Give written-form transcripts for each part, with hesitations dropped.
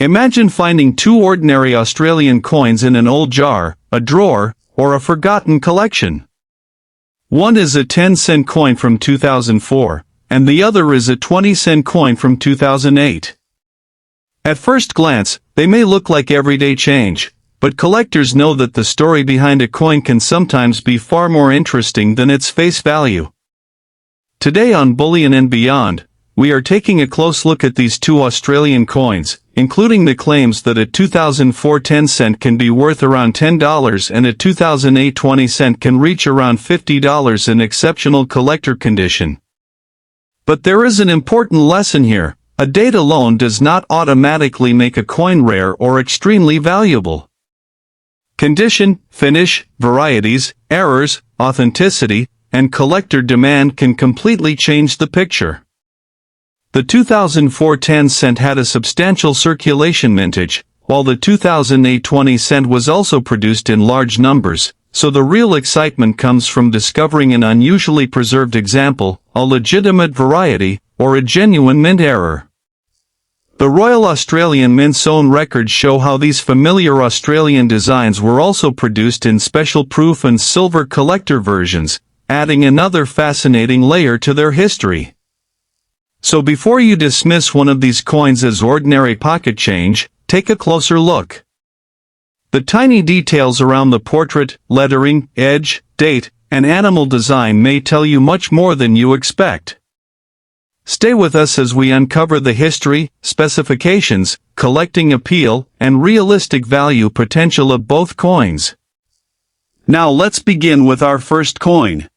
Imagine finding two ordinary Australian coins in an old jar, a drawer, or a forgotten collection. One is a 10-cent coin from 2004, and the other is a 20-cent coin from 2008. At first glance, they may look like everyday change, but collectors know that the story behind a coin can sometimes be far more interesting than its face value. Today on Bullion and Beyond, we are taking a close look at these two Australian coins, including the claims that a 2004 10-cent can be worth around $10 and a 2008 20-cent can reach around $50 in exceptional collector condition. But there is an important lesson here: a date alone does not automatically make a coin rare or extremely valuable. Condition, finish, varieties, errors, authenticity, and collector demand can completely change the picture. The 2004 10-cent had a substantial circulation mintage, while the 2008 20-cent was also produced in large numbers, so the real excitement comes from discovering an unusually preserved example, a legitimate variety, or a genuine mint error. The Royal Australian Mint's own records show how these familiar Australian designs were also produced in special proof and silver collector versions, adding another fascinating layer to their history. So before you dismiss one of these coins as ordinary pocket change, take a closer look. The tiny details around the portrait, lettering, edge, date, and animal design may tell you much more than you expect. Stay with us as we uncover the history, specifications, collecting appeal, and realistic value potential of both coins. Now let's begin with our first coin.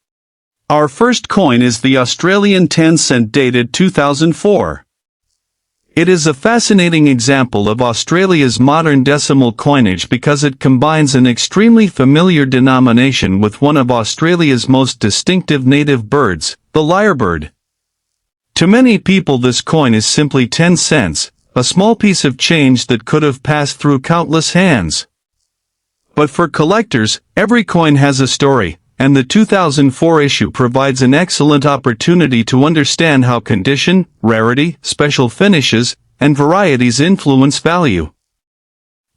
Our first coin is the Australian 10-cent dated 2004. It is a fascinating example of Australia's modern decimal coinage because it combines an extremely familiar denomination with one of Australia's most distinctive native birds, the lyrebird. To many people this coin is simply 10 cents, a small piece of change that could have passed through countless hands. But for collectors, every coin has a story, and the 2004 issue provides an excellent opportunity to understand how condition, rarity, special finishes, and varieties influence value.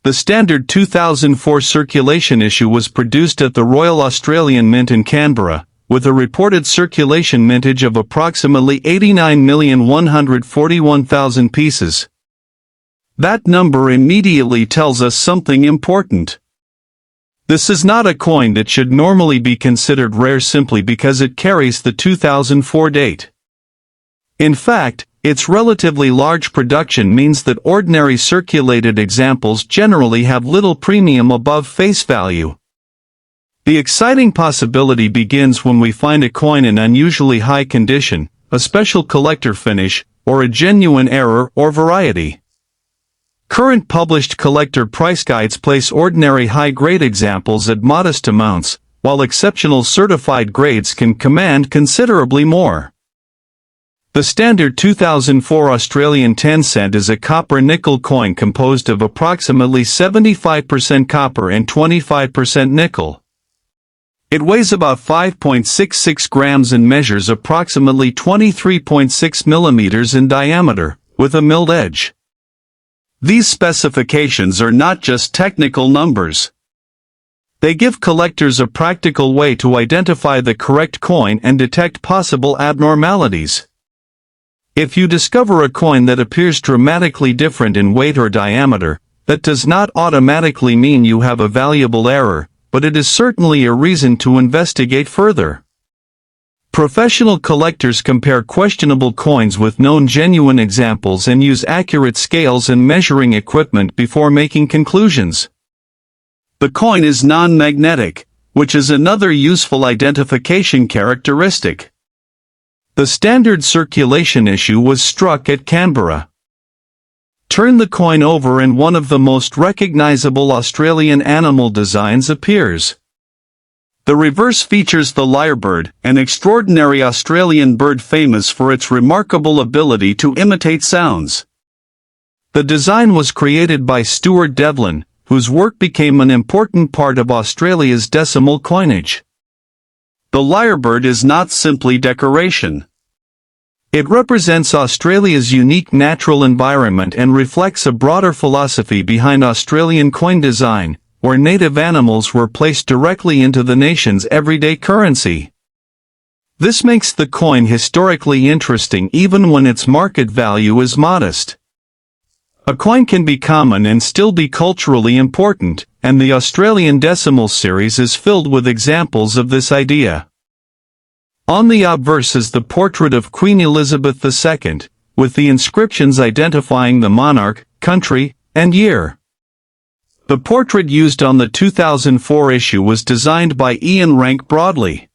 The standard 2004 circulation issue was produced at the Royal Australian Mint in Canberra, with a reported circulation mintage of approximately 89,141,000 pieces. That number immediately tells us something important. This is not a coin that should normally be considered rare simply because it carries the 2004 date. In fact, its relatively large production means that ordinary circulated examples generally have little premium above face value. The exciting possibility begins when we find a coin in unusually high condition, a special collector finish, or a genuine error or variety. Current published collector price guides place ordinary high-grade examples at modest amounts, while exceptional certified grades can command considerably more. The standard 2004 Australian 10-cent is a copper-nickel coin composed of approximately 75% copper and 25% nickel. It weighs about 5.66 grams and measures approximately 23.6 millimeters in diameter, with a milled edge. These specifications are not just technical numbers. They give collectors a practical way to identify the correct coin and detect possible abnormalities. If you discover a coin that appears dramatically different in weight or diameter, that does not automatically mean you have a valuable error, but it is certainly a reason to investigate further. Professional collectors compare questionable coins with known genuine examples and use accurate scales and measuring equipment before making conclusions. The coin is non-magnetic, which is another useful identification characteristic. The standard circulation issue was struck at Canberra. Turn the coin over and one of the most recognizable Australian animal designs appears. The reverse features the lyrebird, an extraordinary Australian bird famous for its remarkable ability to imitate sounds. The design was created by Stuart Devlin, whose work became an important part of Australia's decimal coinage. The lyrebird is not simply decoration. It represents Australia's unique natural environment and reflects a broader philosophy behind Australian coin design, where native animals were placed directly into the nation's everyday currency. This makes the coin historically interesting even when its market value is modest. A coin can be common and still be culturally important, and the Australian Decimal series is filled with examples of this idea. On the obverse is the portrait of Queen Elizabeth II, with the inscriptions identifying the monarch, country, and year. The portrait used on the 2004 issue was designed by Ian Rank Broadley.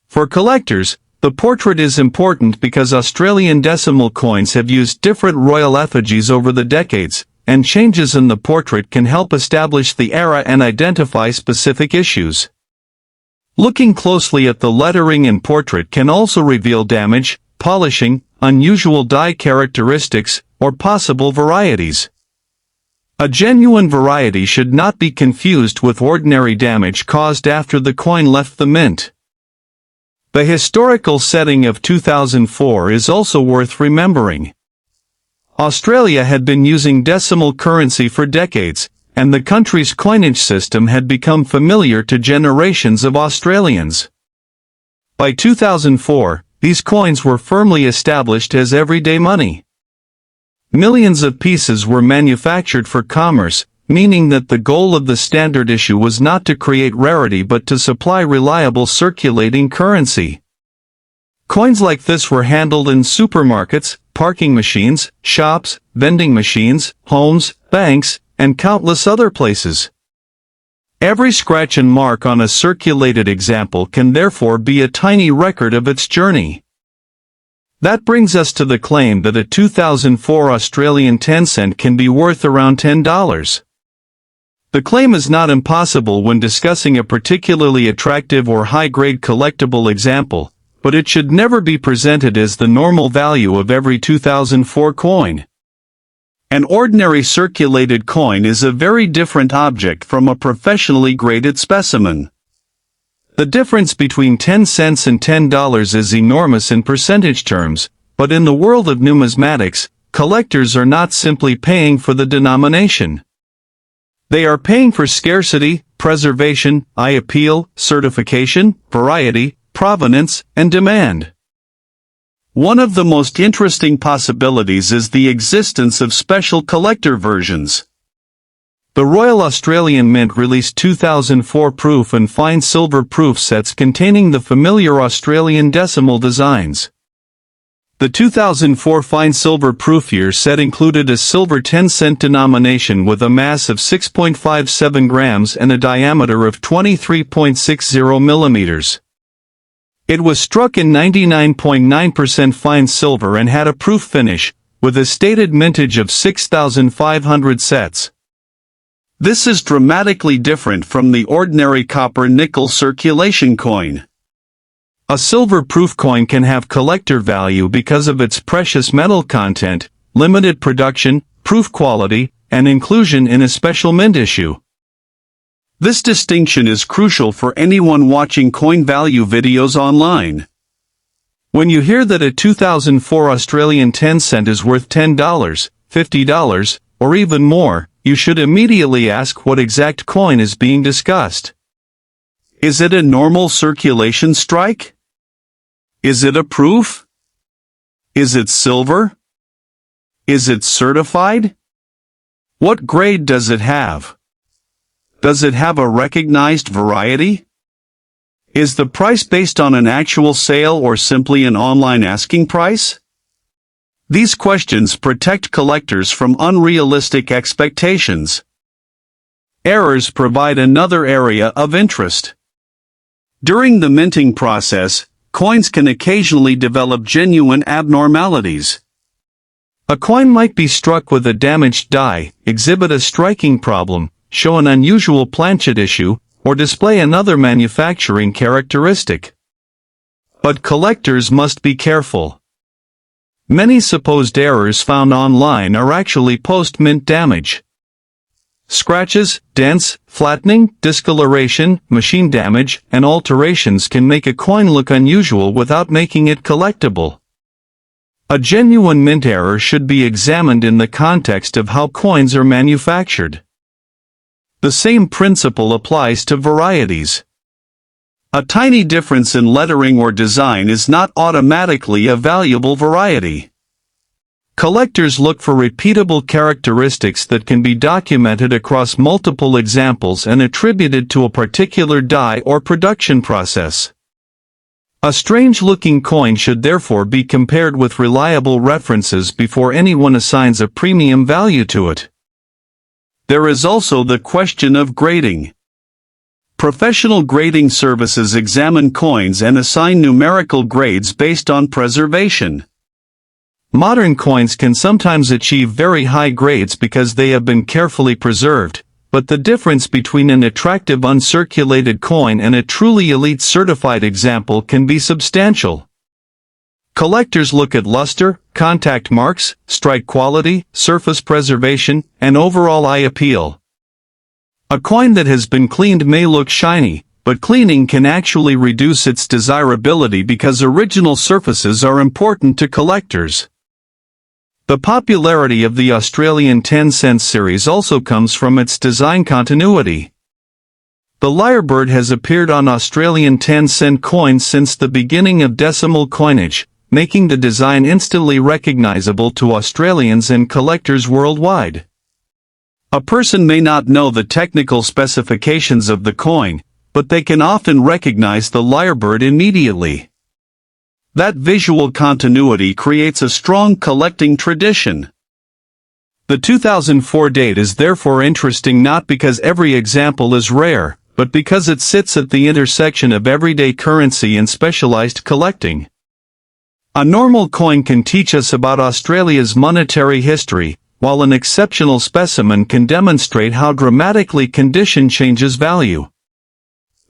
For collectors, the portrait is important because Australian decimal coins have used different royal effigies over the decades, and changes in the portrait can help establish the era and identify specific issues. Looking closely at the lettering and portrait can also reveal damage, polishing, unusual die characteristics, or possible varieties. A genuine variety should not be confused with ordinary damage caused after the coin left the mint. The historical setting of 2004 is also worth remembering. Australia had been using decimal currency for decades, and the country's coinage system had become familiar to generations of Australians. By 2004, these coins were firmly established as everyday money. Millions of pieces were manufactured for commerce, meaning that the goal of the standard issue was not to create rarity but to supply reliable circulating currency. Coins like this were handled in supermarkets, parking machines, shops, vending machines, homes, banks, and countless other places. Every scratch and mark on a circulated example can therefore be a tiny record of its journey. That brings us to the claim that a 2004 Australian 10-cent can be worth around $10. The claim is not impossible when discussing a particularly attractive or high-grade collectible example, but it should never be presented as the normal value of every 2004 coin. An ordinary circulated coin is a very different object from a professionally graded specimen. The difference between 10 cents and $10 is enormous in percentage terms, but in the world of numismatics, collectors are not simply paying for the denomination. They are paying for scarcity, preservation, eye appeal, certification, variety, provenance, and demand. One of the most interesting possibilities is the existence of special collector versions. The Royal Australian Mint released 2004 proof and fine silver proof sets containing the familiar Australian decimal designs. The 2004 fine silver proof year set included a silver 10-cent denomination with a mass of 6.57 grams and a diameter of 23.60 millimeters. It was struck in 99.9% fine silver and had a proof finish, with a stated mintage of 6,500 sets. This is dramatically different from the ordinary copper-nickel circulation coin. A silver-proof coin can have collector value because of its precious metal content, limited production, proof quality, and inclusion in a special mint issue. This distinction is crucial for anyone watching coin value videos online. When you hear that a 2004 Australian 10-cent is worth $10, $50, or even more, you should immediately ask what exact coin is being discussed. Is it a normal circulation strike? Is it a proof? Is it silver? Is it certified? What grade does it have? Does it have a recognized variety? Is the price based on an actual sale or simply an online asking price? These questions protect collectors from unrealistic expectations. Errors provide another area of interest. During the minting process, coins can occasionally develop genuine abnormalities. A coin might be struck with a damaged die, exhibit a striking problem, show an unusual planchet issue, or display another manufacturing characteristic. But collectors must be careful. Many supposed errors found online are actually post-mint damage. Scratches, dents, flattening, discoloration, machine damage, and alterations can make a coin look unusual without making it collectible. A genuine mint error should be examined in the context of how coins are manufactured. The same principle applies to varieties. A tiny difference in lettering or design is not automatically a valuable variety. Collectors look for repeatable characteristics that can be documented across multiple examples and attributed to a particular dye or production process. A strange-looking coin should therefore be compared with reliable references before anyone assigns a premium value to it. There is also the question of grading. Professional grading services examine coins and assign numerical grades based on preservation. Modern coins can sometimes achieve very high grades because they have been carefully preserved, but the difference between an attractive uncirculated coin and a truly elite certified example can be substantial. Collectors look at luster, contact marks, strike quality, surface preservation, and overall eye appeal. A coin that has been cleaned may look shiny, but cleaning can actually reduce its desirability because original surfaces are important to collectors. The popularity of the Australian 10-cent series also comes from its design continuity. The lyrebird has appeared on Australian 10-cent coins since the beginning of decimal coinage, making the design instantly recognizable to Australians and collectors worldwide. A person may not know the technical specifications of the coin, but they can often recognize the lyrebird immediately. That visual continuity creates a strong collecting tradition. The 2004 date is therefore interesting not because every example is rare, but because it sits at the intersection of everyday currency and specialized collecting. A normal coin can teach us about Australia's monetary history, while an exceptional specimen can demonstrate how dramatically condition changes value.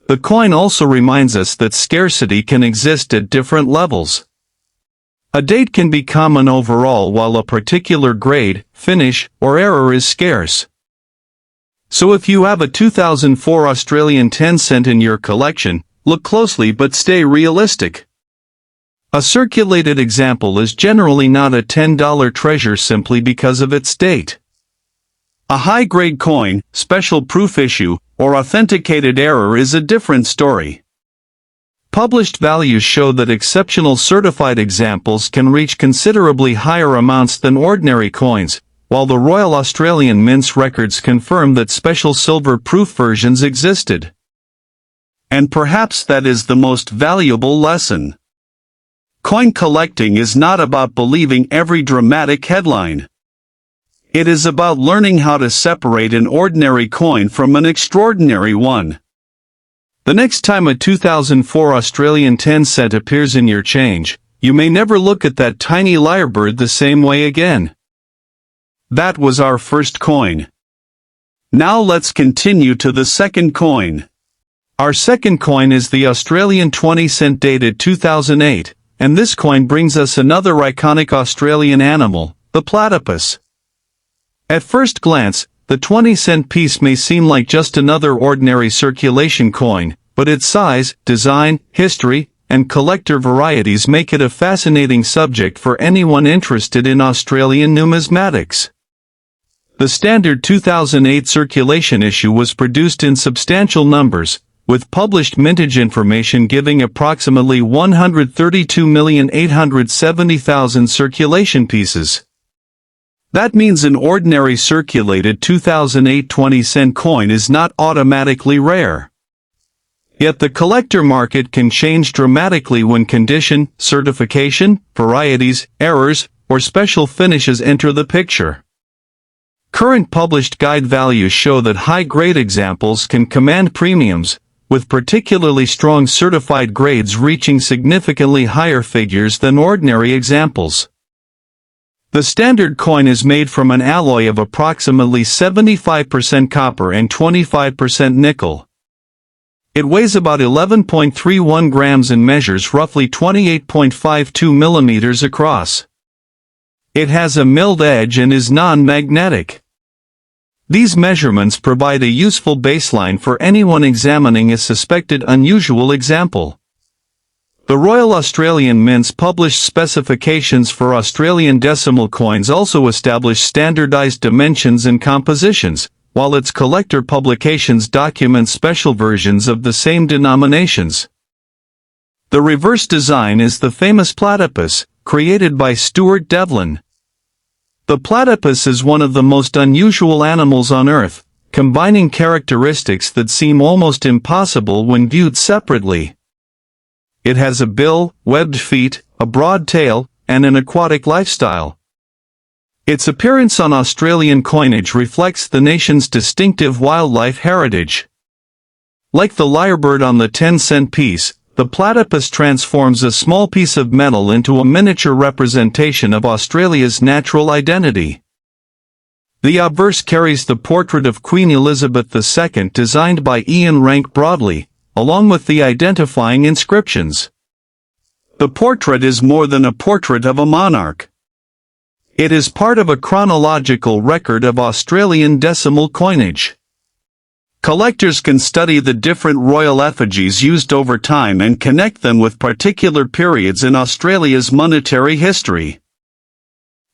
The coin also reminds us that scarcity can exist at different levels. A date can be common overall while a particular grade, finish, or error is scarce. So if you have a 2004 Australian 10-cent in your collection, look closely but stay realistic. A circulated example is generally not a $10 treasure simply because of its date. A high-grade coin, special proof issue, or authenticated error is a different story. Published values show that exceptional certified examples can reach considerably higher amounts than ordinary coins, while the Royal Australian Mint's records confirm that special silver-proof versions existed. And perhaps that is the most valuable lesson. Coin collecting is not about believing every dramatic headline. It is about learning how to separate an ordinary coin from an extraordinary one. The next time a 2004 Australian 10-cent appears in your change, you may never look at that tiny lyrebird the same way again. That was our first coin. Now let's continue to the second coin. Our second coin is the Australian 20-cent dated 2008, and this coin brings us another iconic Australian animal, the platypus. At first glance, the 20-cent piece may seem like just another ordinary circulation coin, but its size, design, history, and collector varieties make it a fascinating subject for anyone interested in Australian numismatics. The standard 2008 circulation issue was produced in substantial numbers, with published mintage information giving approximately 132,870,000 circulation pieces. That means an ordinary circulated 2008 20-cent coin is not automatically rare. Yet the collector market can change dramatically when condition, certification, varieties, errors, or special finishes enter the picture. Current published guide values show that high-grade examples can command premiums, with particularly strong certified grades reaching significantly higher figures than ordinary examples. The standard coin is made from an alloy of approximately 75% copper and 25% nickel. It weighs about 11.31 grams and measures roughly 28.52 millimeters across. It has a milled edge and is non-magnetic. These measurements provide a useful baseline for anyone examining a suspected unusual example. The Royal Australian Mint's published specifications for Australian decimal coins also establish standardized dimensions and compositions, while its collector publications document special versions of the same denominations. The reverse design is the famous platypus, created by Stuart Devlin. The platypus is one of the most unusual animals on Earth, combining characteristics that seem almost impossible when viewed separately. It has a bill, webbed feet, a broad tail, and an aquatic lifestyle. Its appearance on Australian coinage reflects the nation's distinctive wildlife heritage. Like the lyrebird on the 10-cent piece, the platypus transforms a small piece of metal into a miniature representation of Australia's natural identity. The obverse carries the portrait of Queen Elizabeth II designed by Ian Rank Broadley, along with the identifying inscriptions. The portrait is more than a portrait of a monarch. It is part of a chronological record of Australian decimal coinage. Collectors can study the different royal effigies used over time and connect them with particular periods in Australia's monetary history.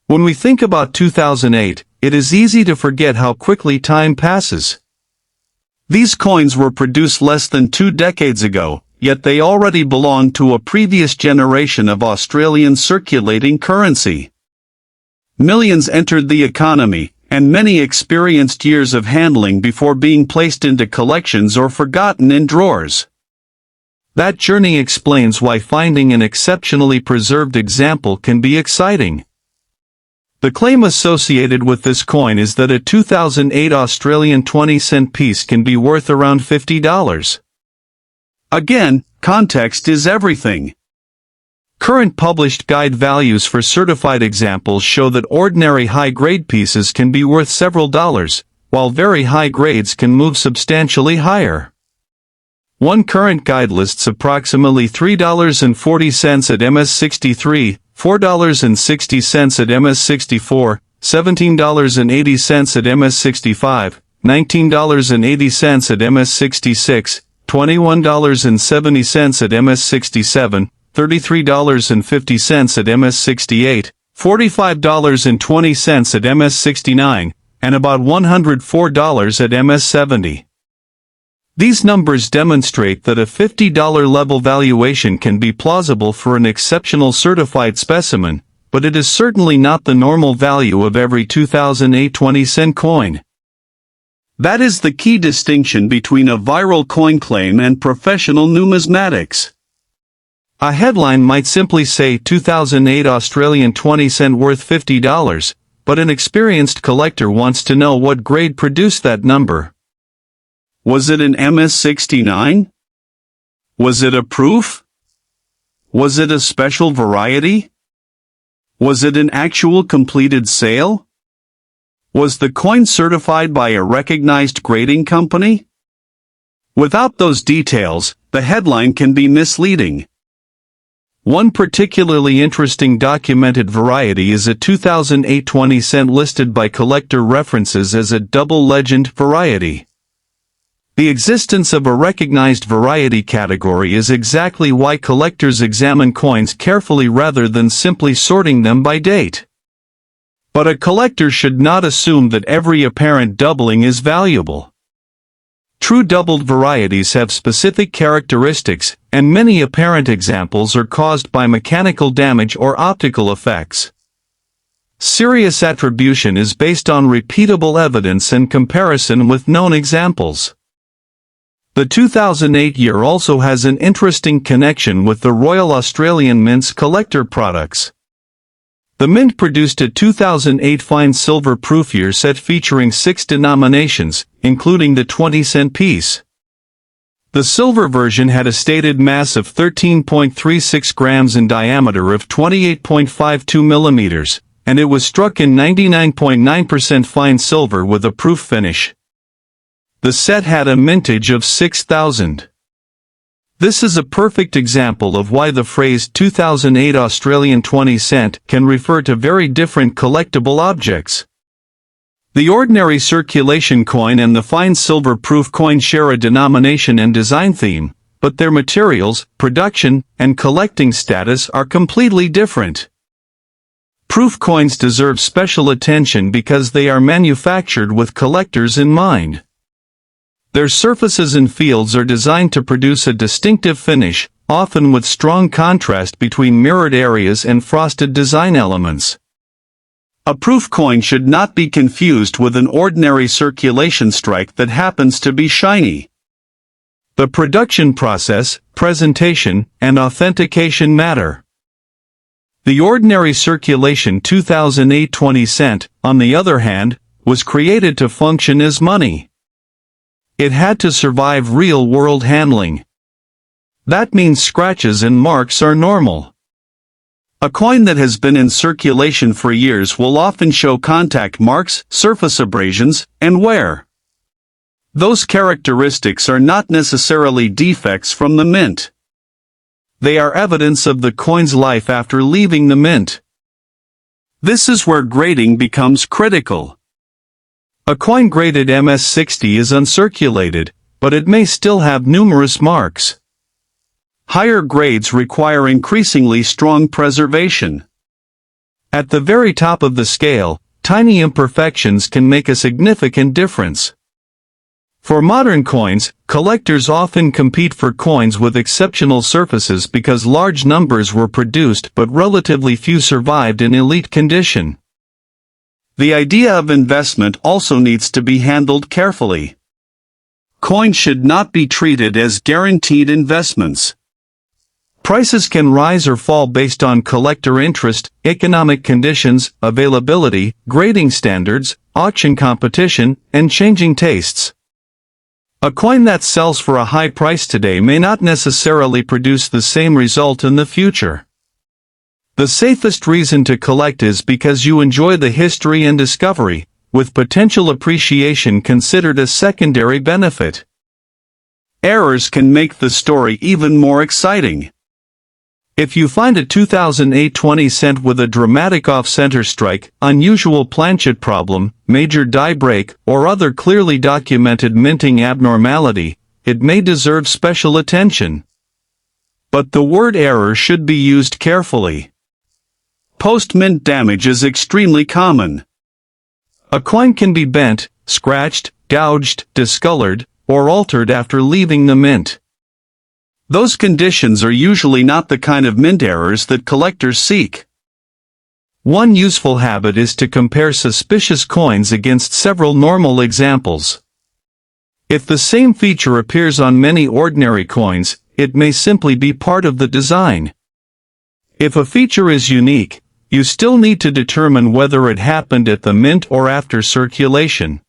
When we think about 2008, it is easy to forget how quickly time passes. These coins were produced less than 2 decades ago, yet they already belong to a previous generation of Australian circulating currency. Millions entered the economy, and many experienced years of handling before being placed into collections or forgotten in drawers. That journey explains why finding an exceptionally preserved example can be exciting. The claim associated with this coin is that a 2008 Australian 20-cent piece can be worth around $50. Again, context is everything. Current published guide values for certified examples show that ordinary high-grade pieces can be worth several dollars, while very high grades can move substantially higher. One current guide lists approximately $3.40 at MS63, $4.60 at MS64, $17.80 at MS65, $19.80 at MS66, $21.70 at MS67, $33.50 at MS68, $45.20 at MS69, and about $104 at MS70. These numbers demonstrate that a $50 level valuation can be plausible for an exceptional certified specimen, but it is certainly not the normal value of every 2008 20-cent coin. That is the key distinction between a viral coin claim and professional numismatics. A headline might simply say 2008 Australian 20-cent worth $50, but an experienced collector wants to know what grade produced that number. Was it an MS69? Was it a proof? Was it a special variety? Was it an actual completed sale? Was the coin certified by a recognized grading company? Without those details, the headline can be misleading. One particularly interesting documented variety is a 2008 20-cent listed by Collector References as a double legend variety. The existence of a recognized variety category is exactly why collectors examine coins carefully rather than simply sorting them by date. But a collector should not assume that every apparent doubling is valuable. True doubled varieties have specific characteristics, and many apparent examples are caused by mechanical damage or optical effects. Serious attribution is based on repeatable evidence and comparison with known examples. The 2008 year also has an interesting connection with the Royal Australian Mint's collector products. The Mint produced a 2008 fine silver proof year set featuring 6 denominations, including the 20-cent piece. The silver version had a stated mass of 13.36 grams in diameter of 28.52 millimeters, and it was struck in 99.9% fine silver with a proof finish. The set had a mintage of 6,000. This is a perfect example of why the phrase 2008 Australian 20-cent can refer to very different collectible objects. The ordinary circulation coin and the fine silver proof coin share a denomination and design theme, but their materials, production, and collecting status are completely different. Proof coins deserve special attention because they are manufactured with collectors in mind. Their surfaces and fields are designed to produce a distinctive finish, often with strong contrast between mirrored areas and frosted design elements. A proof coin should not be confused with an ordinary circulation strike that happens to be shiny. The production process, presentation, and authentication matter. The ordinary circulation 2008 20 cent, on the other hand, was created to function as money. It had to survive real-world handling. That means scratches and marks are normal. A coin that has been in circulation for years will often show contact marks, surface abrasions, and wear. Those characteristics are not necessarily defects from the mint. They are evidence of the coin's life after leaving the mint. This is where grading becomes critical. A coin graded MS-60 is uncirculated, but it may still have numerous marks. Higher grades require increasingly strong preservation. At the very top of the scale, tiny imperfections can make a significant difference. For modern coins, collectors often compete for coins with exceptional surfaces because large numbers were produced but relatively few survived in elite condition. The idea of investment also needs to be handled carefully. Coins should not be treated as guaranteed investments. Prices can rise or fall based on collector interest, economic conditions, availability, grading standards, auction competition, and changing tastes. A coin that sells for a high price today may not necessarily produce the same result in the future. The safest reason to collect is because you enjoy the history and discovery, with potential appreciation considered a secondary benefit. Errors can make the story even more exciting. If you find a 2008 20 cent with a dramatic off-center strike, unusual planchet problem, major die break, or other clearly documented minting abnormality, it may deserve special attention. But the word error should be used carefully. Post-mint damage is extremely common. A coin can be bent, scratched, gouged, discolored, or altered after leaving the mint. Those conditions are usually not the kind of mint errors that collectors seek. One useful habit is to compare suspicious coins against several normal examples. If the same feature appears on many ordinary coins, it may simply be part of the design. If a feature is unique, you still need to determine whether it happened at the mint or after circulation.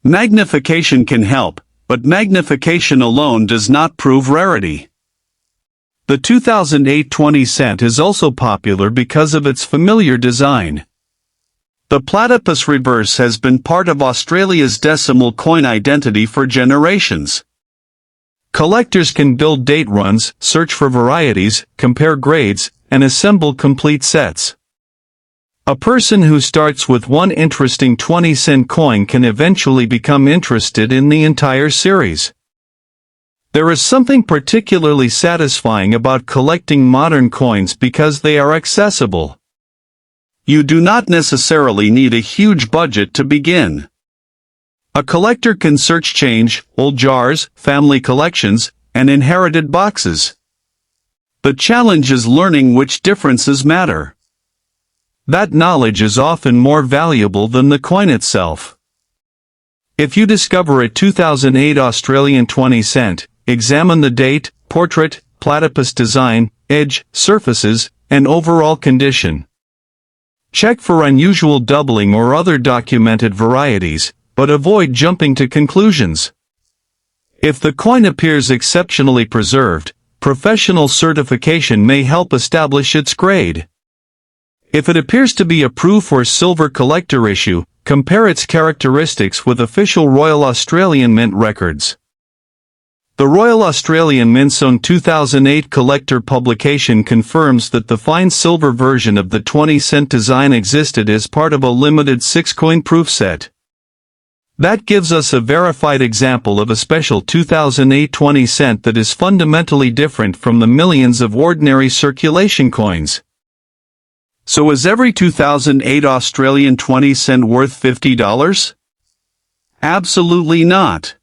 Magnification can help, but magnification alone does not prove rarity. The 2008 20 cent is also popular because of its familiar design. The platypus reverse has been part of Australia's decimal coin identity for generations. Collectors can build date runs, search for varieties, compare grades, and assemble complete sets. A person who starts with one interesting 20-cent coin can eventually become interested in the entire series. There is something particularly satisfying about collecting modern coins because they are accessible. You do not necessarily need a huge budget to begin. A collector can search change, old jars, family collections, and inherited boxes. The challenge is learning which differences matter. That knowledge is often more valuable than the coin itself. If you discover a 2008 Australian 20 cent, examine the date, portrait, platypus design, edge, surfaces, and overall condition. Check for unusual doubling or other documented varieties, but avoid jumping to conclusions. If the coin appears exceptionally preserved, professional certification may help establish its grade. If it appears to be a proof or silver collector issue, compare its characteristics with official Royal Australian Mint records. The Royal Australian Mint's own 2008 collector publication confirms that the fine silver version of the 20-cent design existed as part of a limited 6-coin proof set. That gives us a verified example of a special 2008 20 cent that is fundamentally different from the millions of ordinary circulation coins. So is every 2008 Australian 20 cent worth $50? Absolutely not.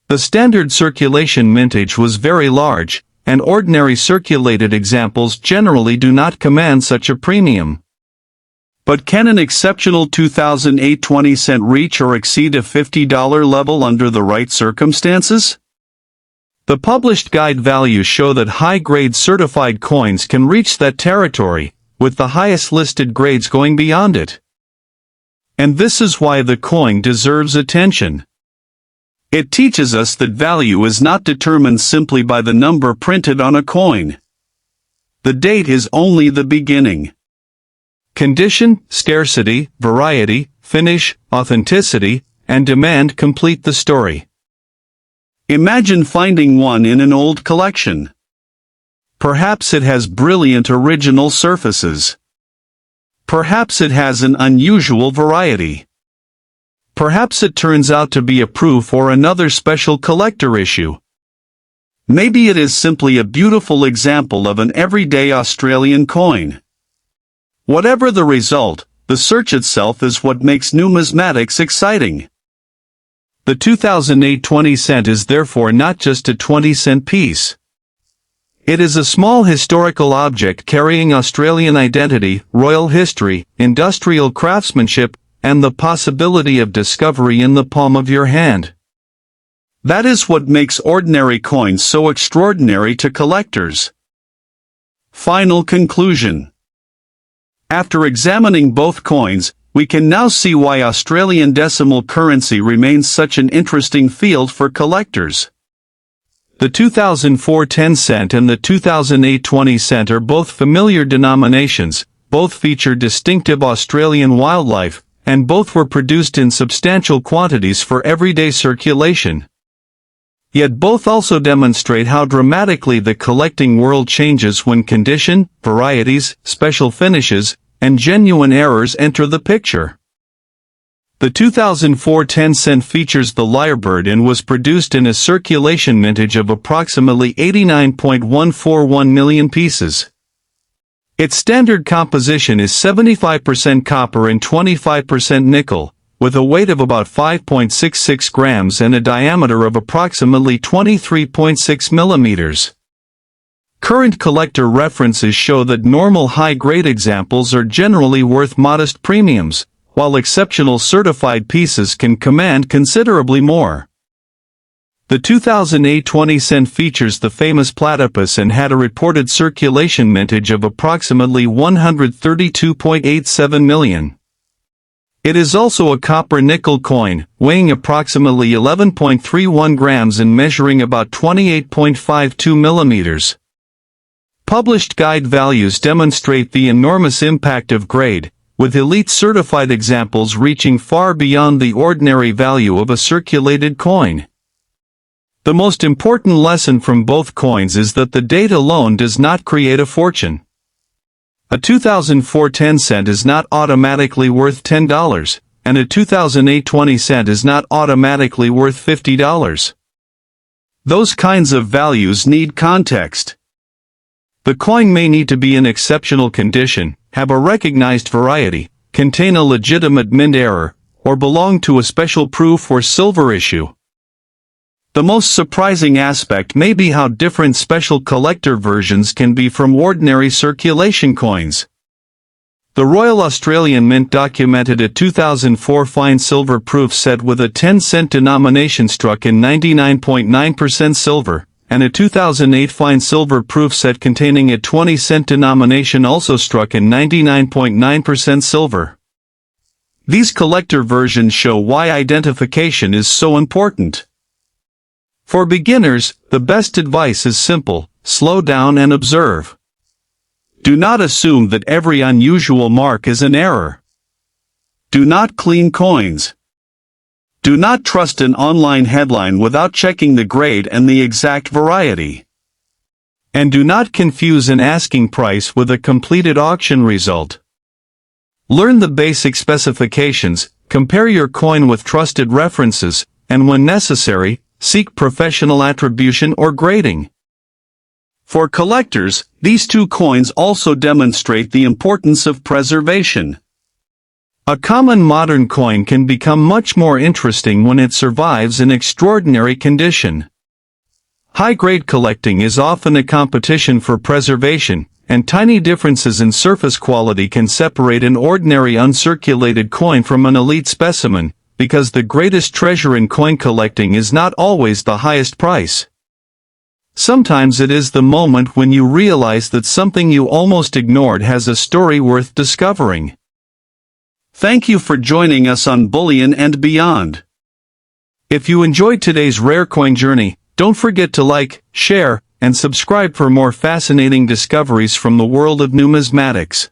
The standard circulation mintage was very large, and ordinary circulated examples generally do not command such a premium. But can an exceptional 2008 20 cent reach or exceed a $50 level under the right circumstances? The published guide values show that high-grade certified coins can reach that territory, with the highest listed grades going beyond it. And this is why the coin deserves attention. It teaches us that value is not determined simply by the number printed on a coin. The date is only the beginning. Condition, scarcity, variety, finish, authenticity, and demand complete the story. Imagine finding one in an old collection. Perhaps it has brilliant original surfaces. Perhaps it has an unusual variety. Perhaps it turns out to be a proof or another special collector issue. Maybe it is simply a beautiful example of an everyday Australian coin. Whatever the result, the search itself is what makes numismatics exciting. The 2008 20 cent is therefore not just a 20 cent piece. It is a small historical object carrying Australian identity, royal history, industrial craftsmanship, and the possibility of discovery in the palm of your hand. That is what makes ordinary coins so extraordinary to collectors. Final conclusion. After examining both coins, we can now see why Australian decimal currency remains such an interesting field for collectors. The 2004 10 cent and the 2008 20 cent are both familiar denominations, both feature distinctive Australian wildlife, and both were produced in substantial quantities for everyday circulation. Yet both also demonstrate how dramatically the collecting world changes when condition, varieties, special finishes, and genuine errors enter the picture. The 2004 10 cent features the lyrebird and was produced in a circulation mintage of approximately 89.141 million pieces. Its standard composition is 75% copper and 25% nickel, with a weight of about 5.66 grams and a diameter of approximately 23.6 millimeters. Current collector references show that normal high-grade examples are generally worth modest premiums, while exceptional certified pieces can command considerably more. The 2008 20 cent features the famous platypus and had a reported circulation mintage of approximately 132.87 million. It is also a copper-nickel coin, weighing approximately 11.31 grams and measuring about 28.52 millimeters. Published guide values demonstrate the enormous impact of grade, with elite certified examples reaching far beyond the ordinary value of a circulated coin. The most important lesson from both coins is that the date alone does not create a fortune. A 2004 10 cent is not automatically worth $10, and a 2008 20 cent is not automatically worth $50. Those kinds of values need context. The coin may need to be in exceptional condition, have a recognized variety, contain a legitimate mint error, or belong to a special proof or silver issue. The most surprising aspect may be how different special collector versions can be from ordinary circulation coins. The Royal Australian Mint documented a 2004 fine silver proof set with a 10 cent denomination struck in 99.9% silver, and a 2008 fine silver proof set containing a 20 cent denomination also struck in 99.9% silver. These collector versions show why identification is so important. For beginners, the best advice is simple: slow down and observe. Do not assume that every unusual mark is an error. Do not clean coins. Do not trust an online headline without checking the grade and the exact variety. And do not confuse an asking price with a completed auction result. Learn the basic specifications, compare your coin with trusted references, and when necessary, seek professional attribution or grading. For collectors, these two coins also demonstrate the importance of preservation. A common modern coin can become much more interesting when it survives in extraordinary condition. High-grade collecting is often a competition for preservation, and tiny differences in surface quality can separate an ordinary uncirculated coin from an elite specimen, because the greatest treasure in coin collecting is not always the highest price. Sometimes it is the moment when you realize that something you almost ignored has a story worth discovering. Thank you for joining us on Bullion and Beyond. If you enjoyed today's rare coin journey, don't forget to like, share, and subscribe for more fascinating discoveries from the world of numismatics.